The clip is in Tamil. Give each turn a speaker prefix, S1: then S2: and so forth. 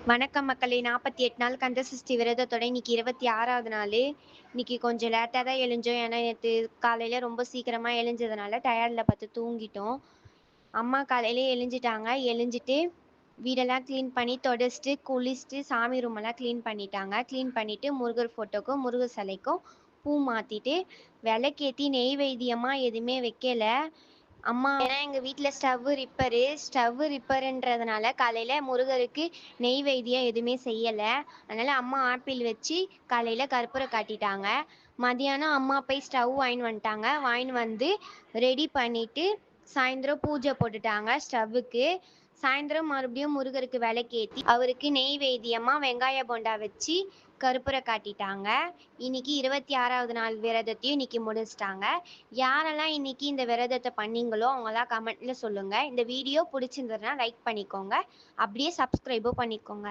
S1: வணக்கம் மக்களே! 48 நாள் கந்த சஷ்டி விரதத்தோட இன்னைக்கு 26வது நாளு. இன்னைக்கு கொஞ்சம் லேட்டா தான் எழுஞ்சோம். ஏன்னா, நேத்து காலையில ரொம்ப சீக்கிரமா எழுஞ்சதுனால டயர்ட்ல படுத்து தூங்கிட்டோம். அம்மா காலையில எழுஞ்சுட்டாங்க. எழுஞ்சுட்டு வீடெல்லாம் கிளீன் பண்ணி தொடச்சுட்டு, குளிச்சுட்டு, சாமி ரூமெல்லாம் கிளீன் பண்ணிட்டாங்க. கிளீன் பண்ணிட்டு முருகர் ஃபோட்டோக்கும், முருகர் சிலைக்கும் பூ மாத்திட்டு, விளக்கேத்தி நெய்வேத்தியமா எதுவுமே வைக்கல. ஏன்னா எங்க வீட்ல ஸ்டவ் ரிப்பேர்ன்றதுனால காலையில முருகருக்கு நெய்வேத்தியம் எதுவுமே செய்யல. அதனால அம்மா ஆப்பிள் வச்சு காலையில கற்பூரம் காட்டிட்டாங்க. மதியானம் அம்மா போய் ஸ்டவ் வாங்கின்னு வந்துட்டாங்க. வாங்கின்னு வந்து ரெடி பண்ணிட்டு, சாயந்தரம் பூஜை போட்டுட்டாங்க ஸ்டவ்வுக்கு. சாயந்தரம் மறுபடியும் முருகருக்கு விளக்கேத்தி, அவருக்கு நெய்வேத்தியமா வெங்காய போண்டா வச்சு கற்பூரம் காட்டிட்டாங்க. இன்னைக்கு 26வது நாள் விரதத்தையும் இன்னைக்கு முடிச்சுட்டாங்க. யாரெல்லாம் இன்னைக்கு இந்த விரதத்த பண்ணீங்களோ, அவங்கலாம் கமெண்ட்ல சொல்லுங்க. இந்த வீடியோ புடிச்சிருந்ததுன்னா லைக் பண்ணிக்கோங்க. அப்படியே சப்ஸ்கிரைபும் பண்ணிக்கோங்க.